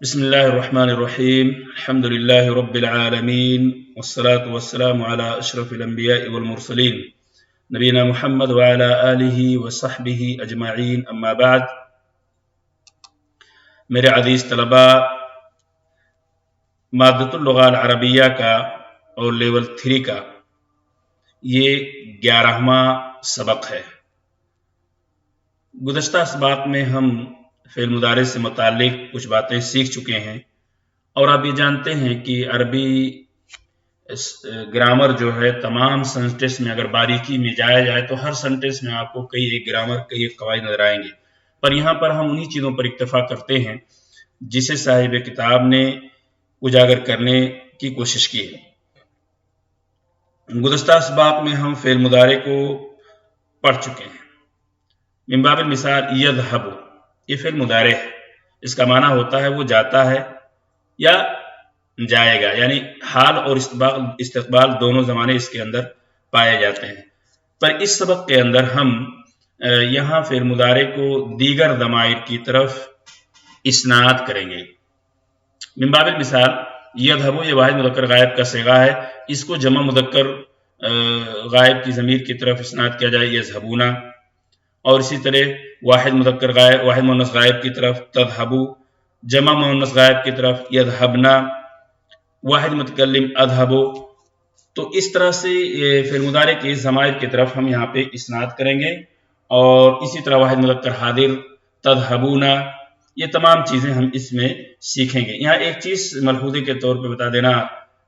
بسم الله الرحمن الرحيم الحمد لله رب العالمين والصلاة والسلام على أشرف الأنبياء والمرسلين نبينا محمد وعلى آله وصحبه أجمعين أما بعد میرے عزیز طلباء، مادۃ اللغة العربیہ کا اور لیول 3 کا یہ 11واں سبق ہے۔ گزشتہ اسباق میں ہم فعل مضارع سے متعلق کچھ باتیں سیکھ چکے ہیں، اور آپ یہ جانتے ہیں کہ عربی گرامر جو ہے تمام سینٹنس میں اگر باریکی میں جایا جائے تو ہر سینٹنس میں آپ کو کئی ایک گرامر کئی ایک قواعد نظر آئیں گے، پر یہاں پر ہم انہی چیزوں پر اکتفا کرتے ہیں جسے صاحب کتاب نے اجاگر کرنے کی کوشش کی ہے۔ گزشتہ اسباق میں ہم فعل مضارع کو پڑھ چکے ہیں۔ من باب المثال یذهب، یہ فعل مضارع ہے، اس کا معنی ہوتا ہے وہ جاتا ہے یا جائے گا، یعنی حال اور استقبال دونوں زمانے اس کے اندر پائے جاتے ہیں۔ پر اس سبق کے اندر ہم یہاں فعل مضارع کو دیگر ضمائر کی طرف اسناد کریں گے۔ من باب المثال یذهب یہ واحد مذکر غائب کا صیغہ ہے، اس کو جمع مذکر غائب کی ضمیر کی طرف اسناد کیا جائے یذهبون، اور اسی طرح واحد مذکر غائب واحد مؤنث غائب کی طرف تذهب، جمع مؤنث غائب کی طرف یذهبن، واحد متکلم اذهب۔ تو اس طرح سے فعل مضارع کے ضمائر کی طرف ہم یہاں پہ اسناد کریں گے، اور اسی طرح واحد مذکر حاضر تذهبون، یہ تمام چیزیں ہم اس میں سیکھیں گے۔ یہاں ایک چیز ملحوظے کے طور پہ بتا دینا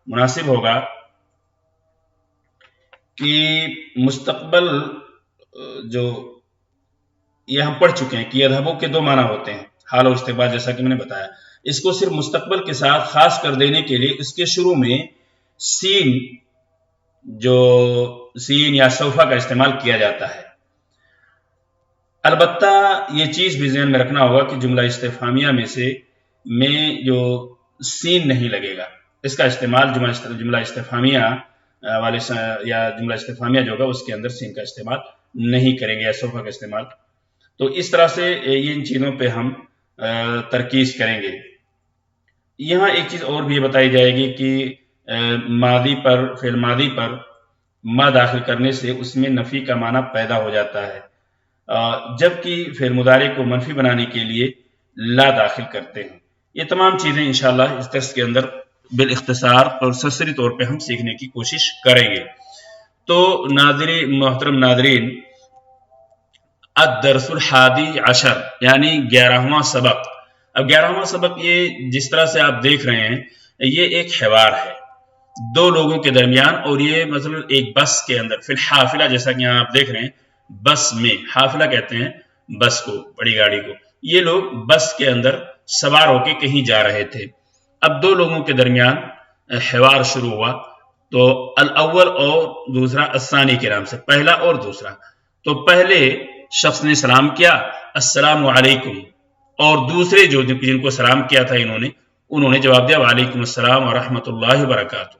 مناسب ہوگا کہ مستقبل جو یہ ہم پڑھ چکے ہیں کہ یذهب کے دو معنی ہوتے ہیں، حال اور استقبال، جیسا کہ میں نے بتایا۔ اس کو صرف مستقبل کے ساتھ خاص کر دینے کے لیے اس کے شروع میں سین یا سوفا کا استعمال کیا جاتا ہے۔ البتہ یہ چیز بھی ذہن میں رکھنا ہوگا کہ جملہ استفہامیہ میں جو سین نہیں لگے گا، اس کا استعمال جملہ استفہامیہ والے یا جملہ استفہامیہ جو ہوگا اس کے اندر سین کا استعمال نہیں کریں گے یا سوفا کا استعمال۔ تو اس طرح سے ان چیزوں پہ ہم ترکیز کریں گے۔ یہاں ایک چیز اور بھی بتائی جائے گی کہ فعل ماضی پر ما داخل کرنے سے اس میں نفی کا معنی پیدا ہو جاتا ہے، جبکہ فعل مضارع کو منفی بنانے کے لیے لا داخل کرتے ہیں۔ یہ تمام چیزیں انشاءاللہ اس درس کے اندر بالاختصار اور سرسری طور پہ ہم سیکھنے کی کوشش کریں گے۔ تو محترم ناظرین، الدرس الحادی عشر یعنی 11واں سبق۔ اب 11واں سبق یہ جس طرح سے آپ دیکھ رہے ہیں یہ ایک حوار ہے دو لوگوں کے درمیان، اور یہ مثلا ایک بس کے اندر فی الحافلہ، جیسا کہ یہاں آپ دیکھ رہے ہیں بس میں، حافلہ کہتے ہیں بس کو، بڑی گاڑی کو۔ یہ لوگ بس کے اندر سوار ہو کے کہیں جا رہے تھے۔ اب دو لوگوں کے درمیان حوار شروع ہوا، تو الاول اور دوسرا الثانی کے نام سے، پہلا اور دوسرا۔ تو پہلے شخص نے سلام کیا السلام علیکم، اور دوسرے جن کو سلام کیا تھا انہوں نے جواب دیا وعلیکم السلام ورحمۃ اللہ وبرکاتہ۔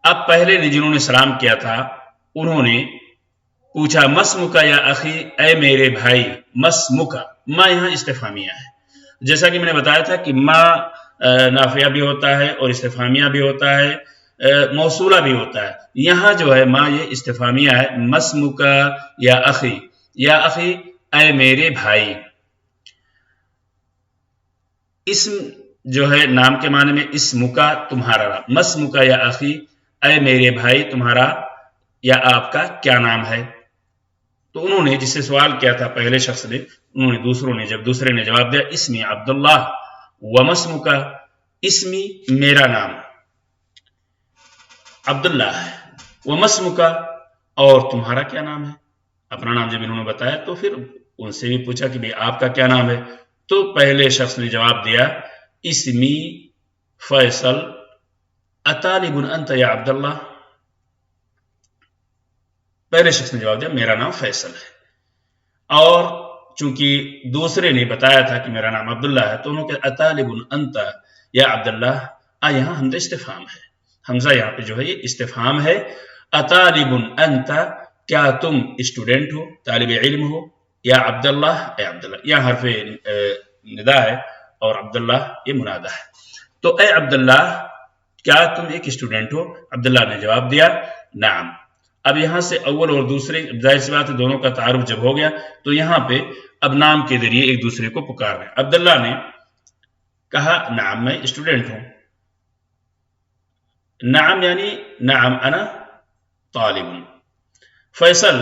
اب پہلے نے جنہوں نے سلام کیا تھا انہوں نے پوچھا مسمک یا اخی، اے میرے بھائی۔ مسمک، ما یہاں استفہامیہ ہے، جیسا کہ میں نے بتایا تھا کہ ما نافیہ بھی ہوتا ہے اور استفہامیہ بھی ہوتا ہے، موصولہ بھی ہوتا ہے۔ یہاں جو ہے ما یہ استفہامیہ ہے، مسمک یا اخی، یا اخی اے میرے بھائی۔ اسم جو ہے نام کے معنی میں اسمکا تمہارا، مسمکا یا اخی اے میرے بھائی تمہارا یا آپ کا کیا نام ہے۔ تو انہوں نے جس سے سوال کیا تھا پہلے شخص نے، دوسرے نے جواب دیا اسمی عبداللہ ومسمکا، اسمی میرا نام عبداللہ ہے، ومسمکا اور تمہارا کیا نام ہے۔ اپنا نام جب انہوں نے بتایا تو پھر ان سے بھی پوچھا کہ آپ کا کیا نام ہے۔ تو پہلے شخص نے جواب دیا اسمی فیصل اطالب انت یا عبداللہ، پہلے شخص نے جواب دیا میرا نام فیصل ہے، اور چونکہ دوسرے نے بتایا تھا کہ میرا نام عبداللہ ہے تو انہوں نے کہا اطالب انت یا عبداللہ، یہاں حمزہ استفہام ہے، حمزہ یہاں پہ جو ہے یہ استفہام ہے۔ اطالب انت، کیا تم اسٹوڈنٹ ہو، طالب علم ہو، یا عبداللہ، اے عبداللہ، یہاں حرف ندا ہے اور عبداللہ یہ منادہ ہے. تو اے عبداللہ کیا تم ایک اسٹوڈنٹ ہو؟ عبداللہ نے جواب دیا نعم. اب یہاں سے اول اور دوسرے ظاہر سی بات ہے دونوں کا تعارف جب ہو گیا تو یہاں پہ اب نام کے ذریعے ایک دوسرے کو پکار رہے ہیں. عبداللہ نے کہا نعم میں اسٹوڈنٹ ہوں. نعم یعنی نعم انا طالب. فیصل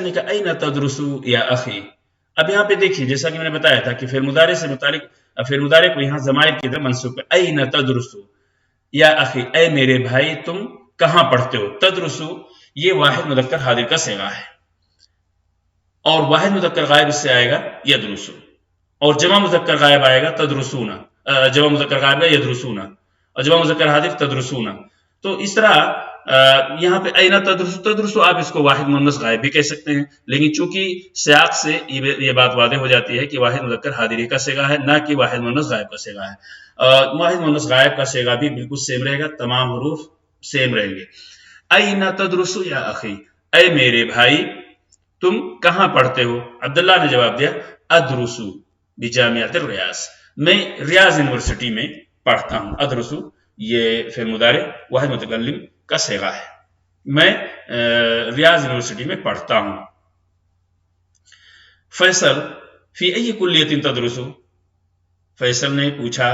نے کہا این تدرسو یا اخی. اب یہاں پہ دیکھیے جیسا کہ میں نے بتایا تھا کہ فعل مضارع سے متعلق فعل مضارع کو یہاں ضمائر کی طرف منسوب ہے. این تدرسو یا اخی اے میرے بھائی تم کہاں پڑھتے ہو. تدرسو یہ واحد مذکر حاضر کا صیغہ ہے اور واحد مذکر غائب اس سے آئے گا یدرسو اور جمع مذکر غائب آئے گا تدرسونا. جمع مذکر غائب ہے یدرسونا اور جمع مذکر حاضر تدرسونا. تو اس طرح یہاں پہ اینا تدرسو آپ اس کو واحد مؤنث غائب بھی کہہ سکتے ہیں لیکن چونکہ سیاق سے یہ بات واضح ہو جاتی ہے کہ واحد مذکر حاضری کا صیغہ ہے نہ کہ واحد مؤنث غائب کا صیغہ ہے. واحد مؤنث غائب کا صیغہ بھی بالکل سیم رہے گا تمام حروف سیم رہیں گے. اینا تدرسو یا اخی اے میرے بھائی تم کہاں پڑھتے ہو. عبداللہ نے جواب دیا ادرسو بجامعۃ الریاض میں ریاض یونیورسٹی میں پڑھتا ہوں. ادرسو یہ فعل مضارع واحد متکلم کا صیغہ ہے. میں ریاض یونیورسٹی میں پڑھتا ہوں. فیصل فی ای کلیۃ تدرسو. فیصل نے پوچھا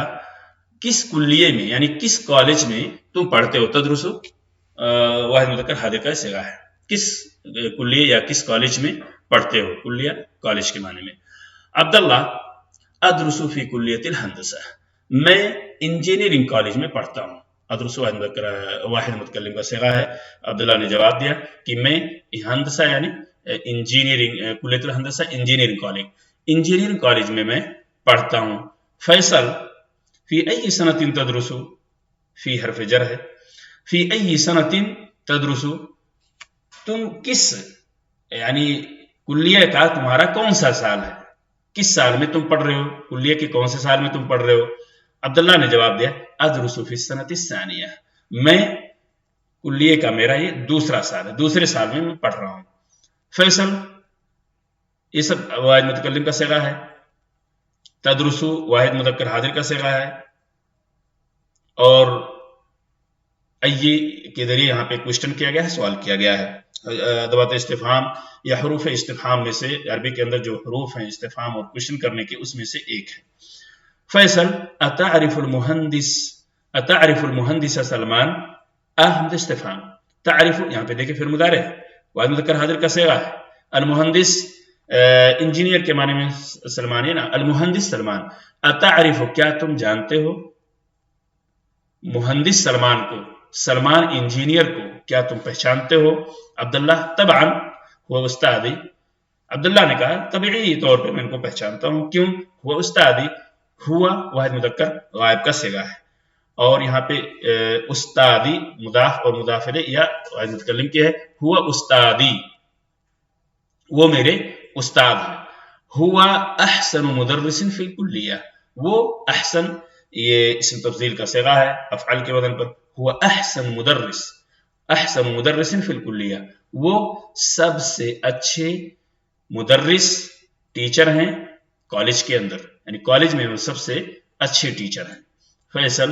کس کلیے میں یعنی کس کالج میں تم پڑھتے ہو. تدرسو واحد مذکر حاضر کا صیغہ ہے. کس کلیے یا کس کالج میں پڑھتے ہو. کلیہ کالج کے معنی میں. عبداللہ ادرسو فی کلیۃ الہندسہ میں انجینئرنگ کالج میں پڑھتا ہوں. ادرسو واحد متکلم کا صیغہ ہے. عبداللہ نے جواب دیا کہ میں ہندسہ یعنی انجینئرنگ کلیۃ الہندسہ انجینئرنگ کالج میں پڑھتا ہوں. فیصل فی ای سنۃ تدرسو فی حرف جر ہے. فی ای سنۃ تدرسو تم کس یعنی کلیہ کا تمہارا کون سا سال ہے. کس سال میں تم پڑھ رہے ہو. کلیہ کے کون سے سال میں تم پڑھ رہے ہو. عبداللہ نے جواب دیا ادرسو فی السنۃ الثانیہ میں کلیہ کا میرا یہ دوسرا سال ہے دوسرے سال میں پڑھ رہا ہوں. فیصل یہ سب واحد متکلم کا صیغہ ہے. تدرسو واحد مذکر حاضر کا صیغہ ہے اور ای کے ذریعے یہاں پہ کوشچن کیا گیا ہے سوال کیا گیا ہے. ادوات استفہام یا حروف استفہام میں سے عربی کے اندر جو حروف ہیں استفہام اور کوشچن کرنے کے اس میں سے ایک ہے. فیصل اتعرف المہندس سلمان احمد استفہام. تعرف یہاں پہ دیکھیں فعل مضارع ہے واحد مذکر حاضر کا صیغہ ہے. المہندس انجینئر کے معنی میں سلمان ہے نا. المہندس سلمان. اتعرف کیا تم جانتے ہو. مہندس سلمان کو سلمان انجینئر کو کیا تم پہچانتے ہو. عبداللہ طبعا ہوا استادی. عبداللہ نے کہا طبعی طور پہ میں ان کو پہچانتا ہوں. کیوں. ہوا استادی. ہوا واحد مذکر غائب کا صیغہ ہے اور یہاں پہ استادی مضاف اور مضاف الیہ یا واحد متکلم کی ہے. ہوا استادی وہ میرے استاد ہیں. ہوا احسن مدرس فی الکلیہ وہ احسن یہ اسم تفضیل کا صیغہ ہے افعال کے وزن پر. ہوا احسن مدرس فی الکلیہ وہ سب سے اچھے مدرس ٹیچر ہیں کالج کے اندر یعنی کالج میں وہ سب سے اچھے ٹیچر ہیں. فیصل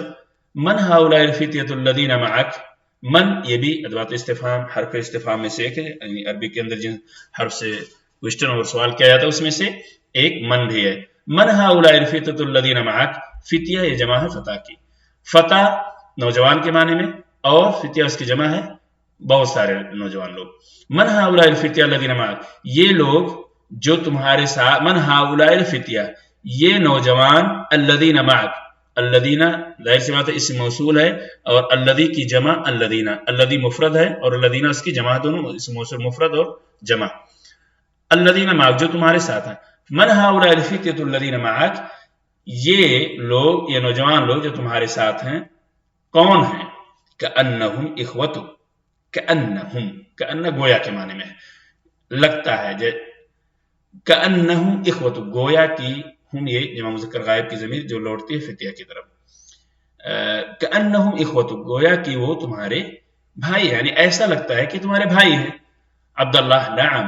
من هؤلاء الفتية الذين معك. من یہ بھی ادوات استفہام حرف استفہام میں سے ایک ہے یعنی عربی کے اندر جن حرف سے کوشچن اور سوال کیا جاتا ہے اس میں سے ایک من بھی ہے. من هؤلاء الفتية الذين معك. فتیہ یہ جمع ہے فتح کی. فتح نوجوان کے معنی میں اور فتیہ اس کی جمع ہے بہت سارے نوجوان لوگ. من هؤلاء الفتية الذين معك یہ لوگ جو تمہارے ساتھ. من هؤلاء الفتية یہ نوجوان. الذين معك الذين ظاہر سی بات ہے اسم موصول ہے اور الذي کی جمع الذين. الذي مفرد ہے اور الذين اس کی جمع دونوں اسم موصول مفرد اور جمع. الذين معك جو تمہارے ساتھ ہیں. من هؤلاء الفتية الذين معك یہ لوگ یہ نوجوان لوگ جو تمہارے ساتھ ہیں کون ہیں. كأنهم اخوة. كأنهم كأن گویا کے معنی میں لگتا ہے. كأنهم اخوة گویا کی ہم یہ جمع مذکر غائب کی ضمیر جو لوٹتی ہے فتیہ کی طرف. كأنهم اخوة گویا کی وہ تمہارے بھائی یعنی ایسا لگتا ہے کہ تمہارے بھائی ہیں. عبداللہ نعم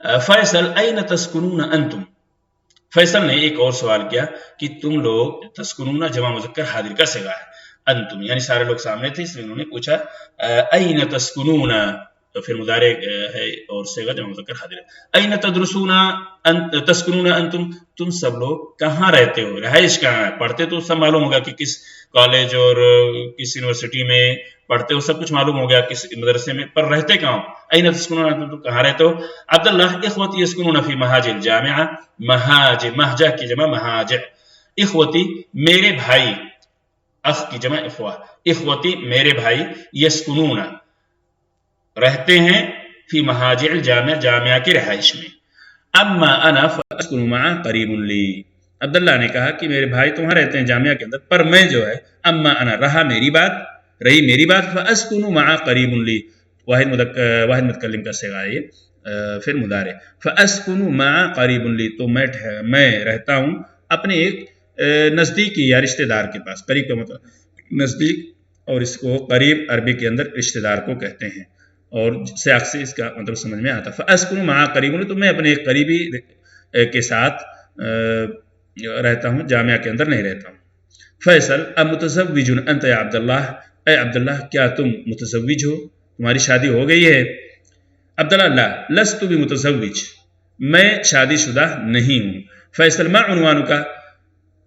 فیصل این تسکنون انتم، فیصل نے ایک اور سوال کیا کہ تم لوگ، تسکنون جمع مذکر حاضر کا صیغہ ہے، انتم یعنی سارے لوگ سامنے تھے، اس لیے انہوں نے پوچھا این تسکنون، تو پھر مضارع ہے اور صیغہ جمع مذکر حاضر ہے۔ این تدرسون تسکنون انتم، تم سب لوگ کہاں رہتے ہو، رہائش کہاں ہے؟ پڑھتے تو سب معلوم ہوگا کہ کس کالج اور کس یونیورسٹی میں پڑھتے ہو، سب کچھ معلوم ہو گیا کس مدرسے میں، پر رہتے کہاں ہو؟ این تسکنون انتم، تم کہاں رہتے ہو؟ عبداللہ اخوتی یسکنون فی مہاج الجامعہ، مہاج مہجہ کی جمع مہاجع، اخوتی میرے بھائی، اخ کی جمع اخوہ، اخوتی میرے بھائی، یسکنون رہتے ہیں، فی مہاجع الجامعہ جامعہ کی رہائش میں، اما انا فاسکن مع قریب لی، عبداللہ نے کہا کہ میرے بھائی تو وہاں رہتے ہیں جامعہ کے اندر، پر میں جو ہے اما انا رہی میری بات فاسکن مع قریب لی، واحد متکلم کا صیغہ ہے یہ، پھر مضارع، فاسکن مع قریب لی، تو میں رہتا ہوں اپنے ایک نزدیکی یا رشتہ دار کے پاس، قریب کا مطلب نزدیک، اور اس کو قریب عربی کے اندر رشتہ دار کو کہتے ہیں، اور سیاق سے اس کا مطلب سمجھ میں آتا۔ فاسکن مع قریب، تو میں اپنے ایک قریبی کے ساتھ رہتا ہوں، جامعہ کے اندر نہیں رہتا ہوں۔ فیصل امتزوج انت یا عبداللہ، اے عبداللہ کیا تم متزوج ہو، تمہاری شادی ہو گئی ہے؟ عبداللہ لا لست بمتزوج، میں شادی شدہ نہیں ہوں۔ فیصل ما عنوانک،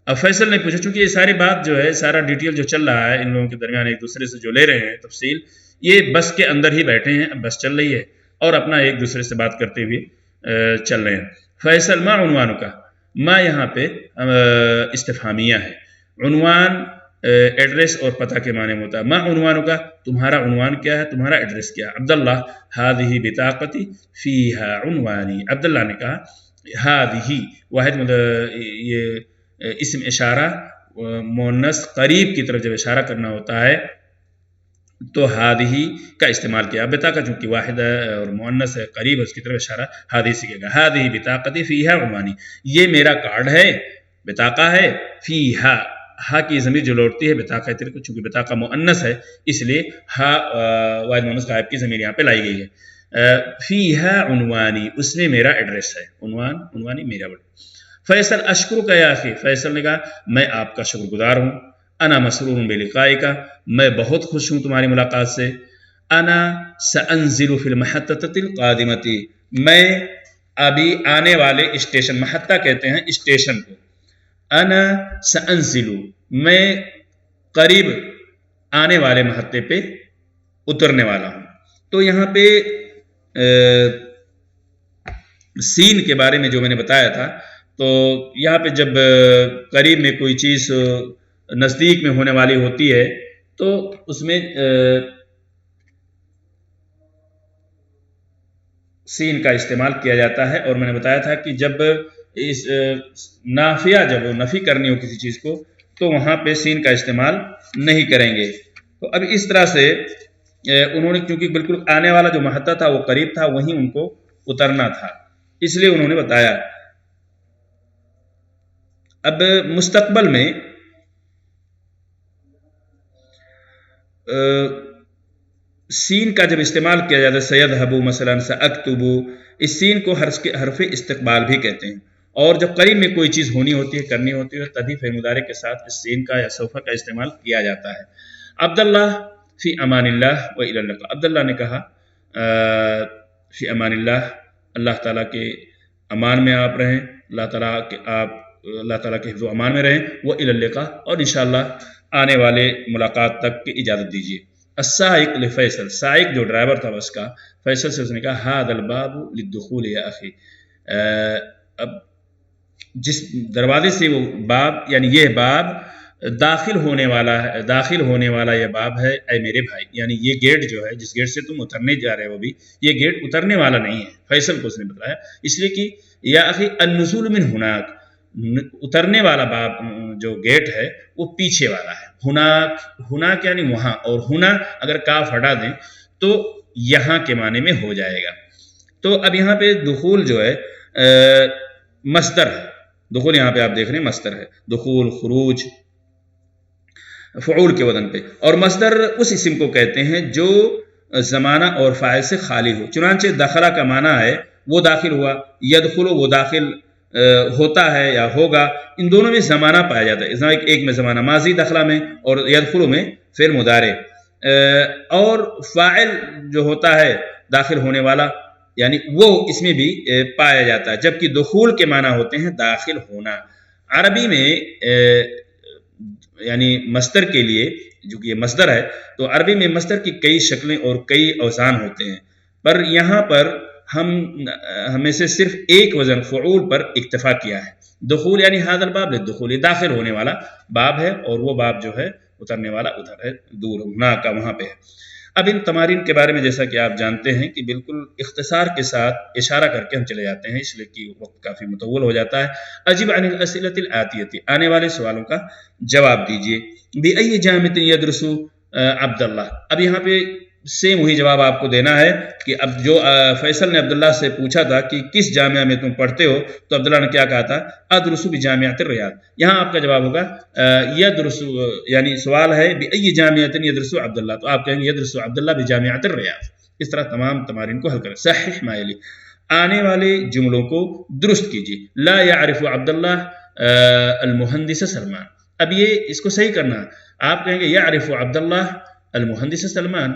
اب فیصل نے پوچھا، چونکہ یہ ساری بات جو ہے، سارا ڈیٹیل جو چل رہا ہے ان لوگوں کے درمیان ایک دوسرے سے جو لے رہے ہیں تفصیل، یہ بس کے اندر ہی بیٹھے ہیں، بس چل رہی ہے اور اپنا ایک دوسرے سے بات کرتے ہوئے چل رہے ہیں۔ فیصل ما عنوانک، ما یہاں پہ استفہامیہ ہے، عنوان ایڈریس اور پتہ کے معنی میں ہوتا ہے۔ ما عنوانک، تمہارا عنوان کیا ہے، تمہارا ایڈریس کیا ہے؟ عبداللہ ہذہ بطاقتی فیہا عنوانی، عبداللہ نے کہا ہذہ واحد یہ اسم اشارہ مؤنث قریب کی طرف جب اشارہ کرنا ہوتا ہے تو ہذہ کا استعمال کیا، بطاقہ چونکہ واحد ہے اور مؤنث ہے، قریب اس کی طرف اشارہ ہذہ سے کیا گا، ہذہ بطاقتی فیہا عنوانی، یہ میرا کارڈ ہے، بطاقہ ہے، فیہا ہا کی ضمیر جو لوٹتی ہے بطاقہ تلک، چونکہ بطاقہ مؤنث ہے اس لیے ہا واحد مؤنث غائب کی ضمیر یہاں پہ لائی گئی ہے، فیہا عنوانی، اس میں میرا ایڈریس ہے، عنوانی میرا ایڈریس۔ فیصل اشکرک یا اخی، فیصل نے کہا میں آپ کا شکر گزار ہوں، انا مسرور بلقائک، میں بہت خوش ہوں تمہاری ملاقات سے، انا سانزل فی المحطۃ القادمۃ، میں ابھی آنے والے اسٹیشن، محطہ کہتے ہیں اسٹیشن کو، انا سانزل میں قریب آنے والے محطے پہ اترنے والا ہوں۔ تو یہاں پہ سین کے بارے میں جو میں نے بتایا تھا، تو یہاں پہ جب قریب میں کوئی چیز نزدیک میں ہونے والی ہوتی ہے تو اس میں سین کا استعمال کیا جاتا ہے، اور میں نے بتایا تھا کہ جب اس نافیہ جب نفی کرنی ہو کسی چیز کو تو وہاں پہ سین کا استعمال نہیں کریں گے۔ تو اب اس طرح سے انہوں نے، کیونکہ بالکل آنے والا جو محطہ تھا وہ قریب تھا، وہیں ان کو اترنا تھا، اس لیے انہوں نے بتایا۔ اب مستقبل میں سین کا جب استعمال کیا جاتا ہے، سیذهب مثلا، ساکتب، اس سین کو حرف استقبال بھی کہتے ہیں، اور جب قریب میں کوئی چیز ہونی ہوتی ہے، کرنی ہوتی ہے، تبھی فعل مضارع کے ساتھ اس سین کا یا سوف کا استعمال کیا جاتا ہے۔ عبداللہ فی امان اللہ و الی اللقاء، عبداللہ نے کہا فی امان اللہ، اللہ تعالیٰ کے امان میں آپ رہیں، اللہ تعالیٰ کے حفظ و امان میں رہیں، و الی اللقاء، اور انشاءاللہ آنے والے ملاقات تک کی اجازت دیجیے۔ السائق لفیصل، سائق جو ڈرائیور تھا بس کا، فیصل سے اس نے کہا هذا الباب للدخول یا اخی، اب جس دروازے سے وہ باب، یعنی یہ باب داخل ہونے والا یہ باب ہے، اے میرے بھائی، یعنی یہ گیٹ جو ہے جس گیٹ سے تم اترنے جا رہے ہو، بھی یہ گیٹ اترنے والا نہیں ہے، فیصل کو اس نے بتایا، اس لیے کہ یا اخی النزول من ہناک، اترنے والا باب جو گیٹ ہے وہ پیچھے والا ہے، ہناک یعنی وہاں، اور ہنا اگر کاف ہٹا دیں تو یہاں کے معنی میں ہو جائے گا۔ تو اب یہاں پہ دخول جو ہے مصدر ہے، دخول یہاں پہ آپ دیکھ رہے ہیں مصدر ہے، دخول، خروج، فعول کے وزن پہ، اور مصدر اس اسم کو کہتے ہیں جو زمانہ اور فاعل سے خالی ہو، چنانچہ دخلہ کا معنی ہے وہ داخل ہوا، یدخلو وہ داخل ہوتا ہے یا ہوگا، ان دونوں میں زمانہ پایا جاتا ہے، ایک میں زمانہ ماضی دخلا میں اور یدخلو میں فعل مضارع، اور فاعل جو ہوتا ہے داخل ہونے والا یعنی وہ اس میں بھی پایا جاتا ہے، جبکہ دخول کے معنی ہوتے ہیں داخل ہونا۔ عربی میں یعنی مصدر کے لیے، جو کہ یہ مصدر ہے، تو عربی میں مصدر کی کئی شکلیں اور کئی اوزان ہوتے ہیں، پر یہاں پر ہمیں سے صرف ایک وزن فعول پر اکتفا کیا ہے۔ دخول یعنی ھذا الباب للدخول، داخل ہونے والا باب ہے، اور وہ باب جو ہے اترنے والا ادھر ہے، دور ہونا کا وہاں پہ ہے۔ اب ان تمارین کے بارے میں جیسا کہ آپ جانتے ہیں کہ بالکل اختصار کے ساتھ اشارہ کر کے ہم چلے جاتے ہیں، اس لیے کہ وقت کافی مطول ہو جاتا ہے۔ اجب عن الاسئلۃ الآتیۃ، آنے والے سوالوں کا جواب دیجیے۔ بأي جامعۃ يدرس عبد اللہ، اب یہاں پہ سیم وہی جواب آپ کو دینا ہے کہ اب جو فیصل نے عبداللہ سے پوچھا تھا کہ کس جامعہ میں تم پڑھتے ہو، تو عبداللہ نے کیا کہا تھا؟ ادرس بجامعۃ الریاض۔ یہاں آپ کا جواب ہوگا یدرس، یعنی سوال ہے بأي جامعۃ يدرس عبداللہ، تو آپ کہیں گے یدرس عبداللہ بجامعۃ الریاض۔ اس طرح تمام تمارین کو حل کریں۔ صحیح ما یلی، آنے والے جملوں کو درست کیجیے۔ لا يعرف عبداللہ المہندس سلمان، اب یہ اس کو صحیح کرنا، آپ کہیں گے یعرف عبداللہ المہندس سلمان،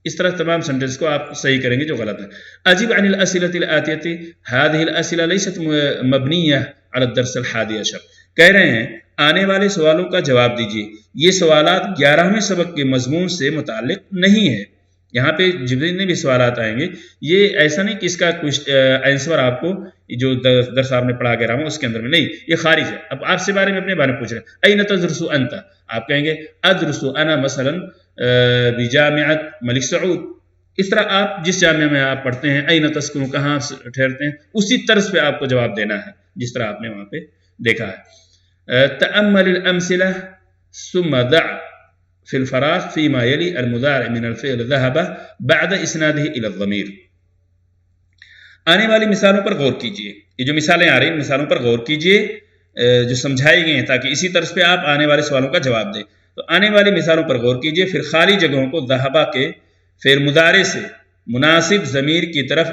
اس طرح تمام سینٹنس کو آپ صحیح کریں گے جو غلط ہے۔ اجب عن الاسئلۃ الآتیۃ هذه الاسئلہ لیست مبنیہ علی الدرس الحادی عشر، کہہ رہے ہیں آنے والے سوالوں کا جواب دیجیے، یہ سوالات 11ویں سبق کے مضمون سے متعلق نہیں ہے۔ یہاں پہ جتنے بھی سوالات آئیں گے یہ ایسا نہیں کہ اس کا کچھ آنسر آپ کو جو درس آپ نے پڑھا کے رہا ہوں اس کے اندر میں نہیں، یہ خارج ہے۔ اب آپ سے بارے میں اپنے بارے میں پوچھ رہے ہیں، این تدرس انت، آپ کہیں گے ادرس انا مثلا بجامعۃ ملک سعود۔ اس طرح آپ جس جامعہ میں آپ پڑھتے ہیں، این تسکن، کہاں ٹھہرتے ہیں، اسی طرز پہ آپ کو جواب دینا ہے جس طرح آپ نے وہاں پہ دیکھا ہے۔ تأمل الامثلہ ثم دع فی الفراغ فیما یلی المضارع من الفعل ذهب بعد اسناده الى الضمیر۔ آنے والی مثالوں پر غور کیجیے، یہ جو مثالیں آ رہی ہیں مثالوں پر غور کیجیے جو سمجھائی گئی ہیں، تاکہ اسی طرز پہ آپ آنے والے سوالوں کا جواب دیں۔ تو آنے والی مثالوں پر غور کیجیے، پھر خالی جگہوں کو ذہبہ کے فعل مضارع سے مناسب ضمیر کی طرف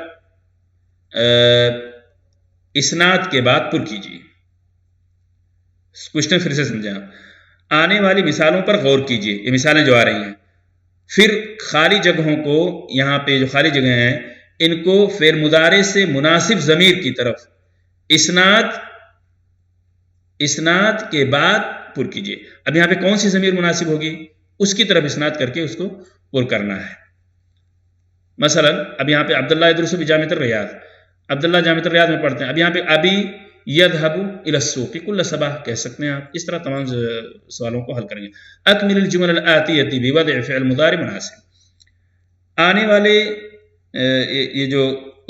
اسناد کے بعد پر کیجیے۔ کوشچن پھر سے سمجھیں، آنے والی مثالوں پر غور کیجیے، یہ مثالیں جو آ رہی ہیں، پھر خالی جگہوں کو، یہاں پہ جو خالی جگہیں ہیں ان کو فعل مضارع سے مناسب ضمیر کی طرف اسناد کے بعد پر کیجیے۔ اب یہاں پہ کون سی ضمیر مناسب ہوگی، اس کی طرف اسناد کر کے اس کو پر کرنا ہے۔ مثلا اب یہاں پہ عبداللہ یدرس بجامعۃ الریاض، عبداللہ جامعۃ الریاض میں پڑھتے ہیں، اب یہاں پہ ابی یذهب الى السوق کل صباح کہہ سکتے ہیں آپ۔ اس طرح تمام سوالوں کو حل کریں گے۔ اکمل الجمل الآتیۃ بوضع فعل مضارع مناسب، آنے والے یہ جو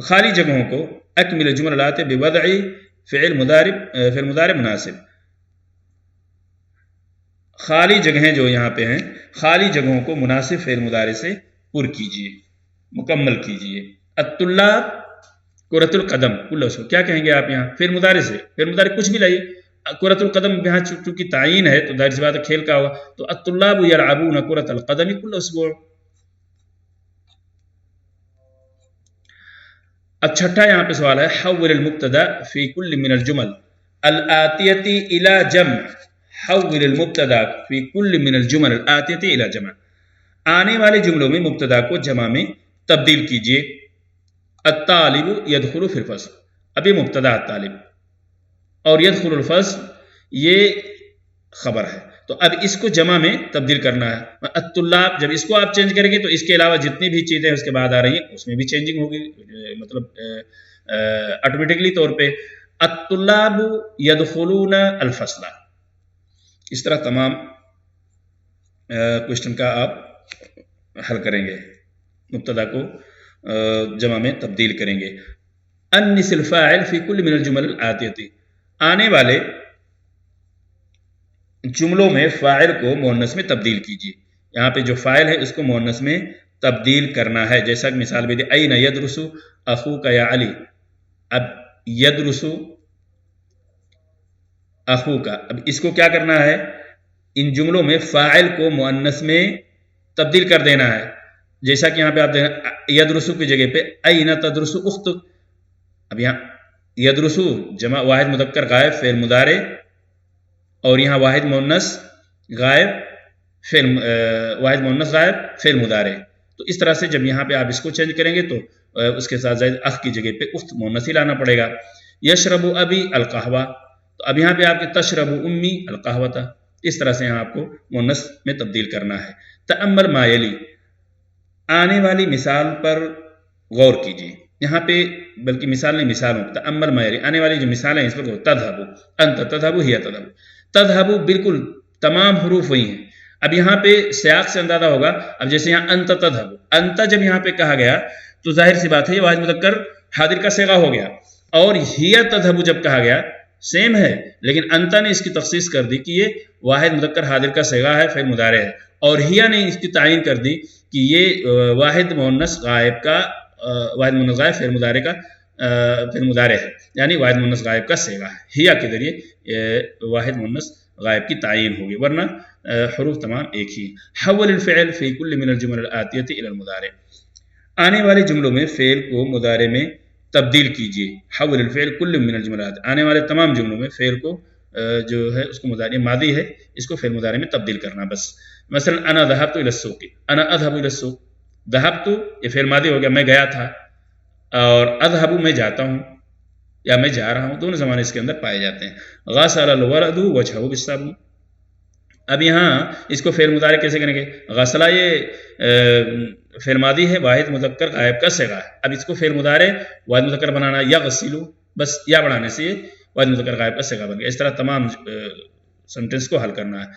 خالی جگہوں کو اکمل الجمل الآتیۃ بوضع فعل مضارع مناسب، خالی جگہیں جو یہاں پہ ہیں، خالی جگہوں کو مناسب فعل مضارع سے پر کیجیے، مکمل کیجیے۔ الطلاب کرۃ القدم کل، کیا کہیں گے آپ یہاں فعل مضارع سے، فعل مضارع کچھ بھی لائیے، کرۃ القدم یہاں چونکہ تعین ہے تو ظاہر سی بات ہے کھیل کا ہوا، تو الطلاب یلعبون کرۃ القدم کل اسبوع۔ اب چھٹا یہاں پہ سوال ہے، حول المبتدا فی کل من الجمل الآتیۃ الی جمع، حول المبتدا فی کل من الجمل الآتیۃ الی جمع، آنے والے جملوں میں مبتدا کو جمع میں تبدیل کیجیے۔ الطالب يدخل فی الفصل، اب یہ مبتدا الطالب اور يدخل الفصل یہ خبر ہے، تو اب اس کو جمع میں تبدیل کرنا ہے۔ الطلاب، جب اس کو آپ چینج کریں گے تو اس کے علاوہ جتنی بھی چیزیں اس کے بعد آ رہی ہیں اس میں بھی چینجنگ ہوگی، مطلب آٹومیٹکلی طور پہ۔ الطلاب يدخلون الفصل، اس طرح تمام کوشچن کا آپ حل کریں گے، مبتدا کو جمع میں تبدیل کریں گے۔ انس الفاعل فی کل من الجمل الآتیۃ، آنے والے جملوں میں فاعل کو مؤنث میں تبدیل کیجیے، یہاں پہ جو فاعل ہے اس کو مؤنث میں تبدیل کرنا ہے، جیسا کہ مثال بھی دی، این یدرس اخوک یا علی، اب یدرس اخوک، اب اس کو کیا کرنا ہے، ان جملوں میں فاعل کو مؤنث میں تبدیل کر دینا ہے، جیسا کہ یہاں پہ آپ دیکھیں یدرسو کی جگہ پہ این تدرس اختک، اب یہاں یدرسو جمع واحد مذکر غائب فعل مضارع، اور یہاں واحد مؤنث غائب واحد مؤنث غائب فعل مضارع. تو اس طرح سے جب یہاں پہ آپ اس کو چینج کریں گے تو اس کے ساتھ زائد اخ کی جگہ پہ اخت مؤنث ہی لانا پڑے گا. یشرب ابی القہوہ، تو اب یہاں پہ آپ کے تشرب امی القہوہ تھا، اس طرح سے یہاں آپ کو مؤنث میں تبدیل کرنا ہے. تأمل ما یلی، آنے والی مثال پر غور کیجیے. یہاں پہ بلکہ مثال نہیں، مثالوں تأمل ما یلی، آنے والی جو مثالیں ہیں اس پر غور. تذهب انت، تذهب ہی تذهب، تذهب بالکل تمام حروف وہی ہیں. اب یہاں پہ سیاق سے اندازہ ہوگا. اب جیسے یہاں انت تذهب، انت جب یہاں پہ کہا گیا تو ظاہر سی بات ہے یہ واحد مذکر حاضر کا صیغہ ہو گیا، اور ہی تذهب جب کہا گیا سیم ہے، لیکن انت نے اس کی تخصیص کر دی کہ یہ واحد مذکر حاضر کا صیغہ ہے، فعل مضارع ہے، اور ہیا نے اس کی تعین کر دی کہ یہ واحد مؤنث غائب کا واحد مؤنث غائب فعل مضارع کا فعل مضارع ہے، یعنی واحد مؤنث غائب کا صیغہ ہے. ہیا کے ذریعے واحد مؤنث غائب کی تعین ہوگی، ورنہ حروف تمام ایک ہی. حول الفعل فی کل من الجمل الآتیۃ الی المضارع، آنے والے جملوں میں فعل کو مضارع میں تبدیل کیجیے. حول الفعل کل من الجملات، آنے والے تمام جملوں میں فعل کو جو ہے اس کو مضارع ماضی ہے اس کو فعل مضارع میں تبدیل کرنا بس. مثلا انا ذهبت الى السوق، انا اذهب الى السوق، ذهبت یہ فعل ماضی ہو گیا، میں گیا تھا، اور اذهب میں جاتا ہوں یا میں جا رہا ہوں، دونوں زمانے اس کے اندر پائے جاتے ہیں. غسل الولد وجهه بالصابون، اب یہاں اس کو فعل مضارع کیسے کریں گے؟ غسلہ یہ فعل ماضی ہے، واحد مذکر غائب کا صیغہ ہے. اب اس کو فعل مضارع واحد مذکر بنانا، یغسل، بس یا بڑھانے سے یہ واحد مذکر غائب کا صیغہ بن گیا. اس طرح تمام سنٹنس کو حل کرنا ہے.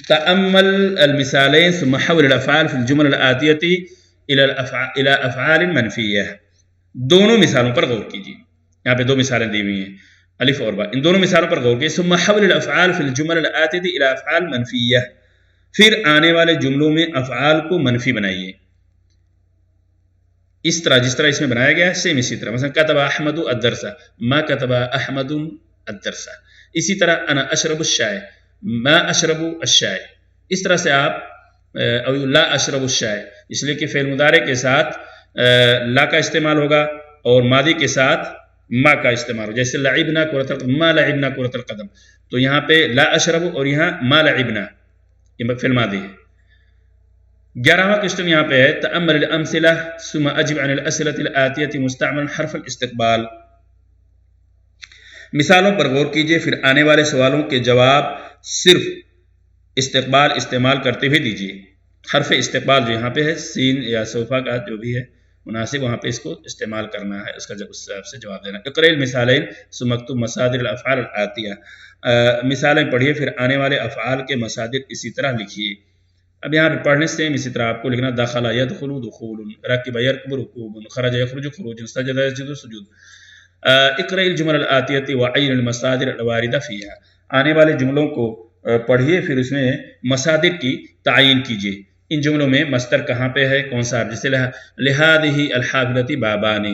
تأمل المثالين ثم حول الافعال في الجمل الآتية الى افعال منفیہ، دونوں مثالوں پر غور کیجیے. یہاں پہ دو مثالیں دی ہوئی ہیں، الف اور با، ان دونوں مثالوں پر غور کیجیے. ثم حول الافعال في الجمل الآتية الى افعال منفیہ، پھر آنے والے جملوں میں افعال کو منفی بنائیے اس طرح جس طرح اس میں بنایا گیا ہے، سیم اسی طرح. مثلا کتب احمد الدرس، ما کتب احمد الدرس. اسی طرح انا اشرب الشاي، ما اشرب الشاي. اس طرح سے آپ لا اشرب الشاي، اس لیے کہ فعل مضارع کے ساتھ لا کا استعمال ہوگا اور ماضی کے ساتھ ما کا استعمال ہوگا. جیسے لعبنا کرۃ القدم، ما لعبنا کرۃ القدم، تو یہاں پہ لا اشرب اور یہاں ما لعبنا، یہ فعل ماضی ہے. 11واں کوشچن یہاں پہ ہے تأمل الامثلہ ثم اجب عن الاسئلة الآتیة مستعملا حرف الاستقبال. مثالوں پر غور کیجیے، پھر آنے والے سوالوں کے جواب صرف استقبال استعمال کرتے ہوئے دیجیے. حرف استقبال جو یہاں پہ ہے، سین یا صوفہ کا جو بھی ہے مناسب، وہاں پہ اس کو استعمال کرنا ہے، اس کا اس سے جواب دینا. اقرأ المثالین ثم اکتب مصادر الافعال الآتیہ، مثالیں پڑھیے پھر آنے والے افعال کے مصادر اسی طرح لکھیے. اب یہاں پہ پڑھنے سے اسی طرح آپ کو لکھنا دخل یدخل دخول، رکب یرکب رکوب، خرج یخرج خروج، سجد یسجد سجود. اقرأ الجمل الآتیۃ وعین المصادر الواردہ فیہا، آنے والے جملوں کو پڑھیے پھر اس میں مصادر کی تعین کیجیے. ان جملوں میں مصدر کہاں پہ ہے، کون سا؟ جیسے لہذہ الحافلۃ بابان،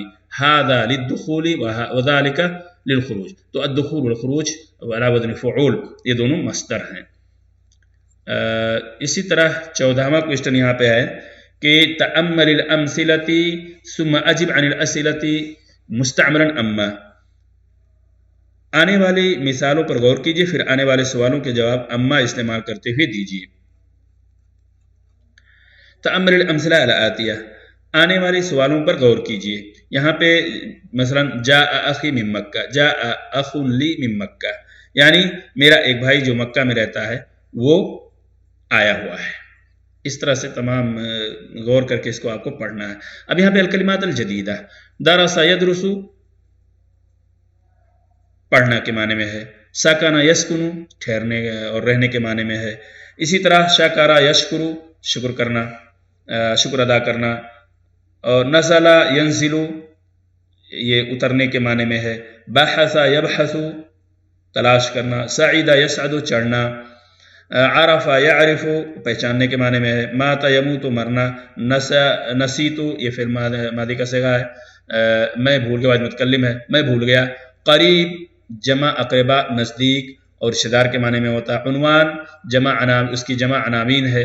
ھذا للدخول وذلک للخروج، تو الدخول والخروج علی وزن فعول یہ دونوں مصدر ہیں. اسی طرح 14واں کوشچن یہاں پہ ہے کہ تأمل الامثلۃ ثم اجب عن الاسئلۃ مستعملا اما، آنے والی مثالوں پر غور کیجیے پھر آنے والے سوالوں کے جواب اما استعمال کرتے ہوئے دیجیے. تأمل الامثلہ الآتیہ، آنے والے سوالوں پر غور کیجیے. یہاں پہ مثلا جاء اخی من مکہ، جاء اخ لی من مکہ، یعنی میرا ایک بھائی جو مکہ میں رہتا ہے وہ آیا ہوا ہے. اس طرح سے تمام غور کر کے اس کو آپ کو پڑھنا ہے. اب یہاں پہ الکلمات الجدیدہ، درس یدرس پڑھنا کے معنی میں ہے، سکن یسکن ٹھہرنے اور رہنے کے معنی میں ہے. اسی طرح شکر یشکر شکر کرنا، شکر ادا کرنا، اور نزل ینزل یہ اترنے کے معنی میں ہے. بحث یبحث تلاش کرنا، سعید یسعد چڑھنا، عرف یعرف پہچاننے کے معنی میں ہے. مات یموت مرنا، نسیت یہ فعل ماضی کا صیغہ ہے، میں بھول گیا، واحد متکلم ہے، میں بھول گیا. قریب جمع اقربا نزدیک اور رشتہ دار کے معنی میں ہوتا ہے. عنوان جمع اس کی جمع عناوین ہے.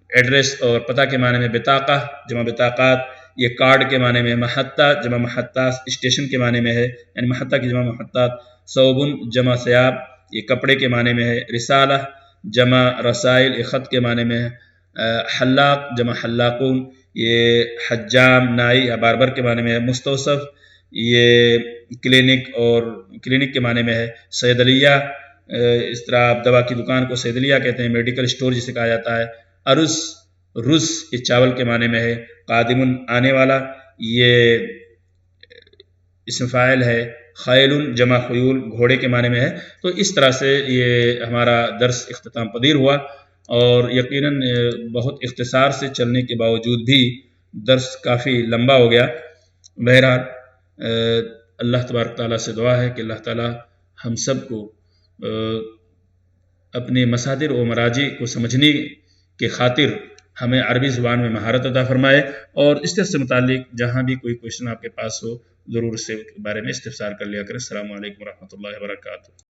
ایڈریس اور پتہ کے معنی میں بطاقہ جمع بطاقات. یہ کارڈ کے معنی میں ہے، محطہ جمع محطات اسٹیشن کے معنی میں ہے، یعنی محطہ کی جمع محطات، ثوبن جمع ثیاب یہ کپڑے کے معنی میں ہے، رسالہ جمع رسائل یہ خط کے معنی میں ہے، حلاق جمع حلاقون یہ حجام نائی یا باربر کے معنی میں ہے، مستوصف یہ کلینک اور کلینک کے معنی میں ہے، صیدلیہ اس طرح آپ دوا کی دکان کو صیدلیہ کہتے ہیں، میڈیکل اسٹور جسے کہا جاتا ہے، ارز رز یہ چاول کے معنی میں ہے، قادم آنے والا یہ اسم فاعل ہے، خیل جمع خیول گھوڑے کے معنی میں ہے۔ تو اس طرح سے یہ ہمارا درس اختتام پذیر ہوا، اور یقیناً بہت اختصار سے چلنے کے باوجود بھی درس کافی لمبا ہو گیا۔ بہرحال اللہ تبارک تعالیٰ سے دعا ہے کہ اللہ تعالیٰ ہم سب کو اپنے مصادر و مراجع کو سمجھنے کے خاطر ہمیں عربی زبان میں مہارت عطا فرمائے، اور اس سے متعلق جہاں بھی کوئی کوئسچن آپ کے پاس ہو ضرور اس سے بارے میں استفسار کر لیا کریں۔ السلام علیکم ورحمۃ اللہ وبرکاتہ۔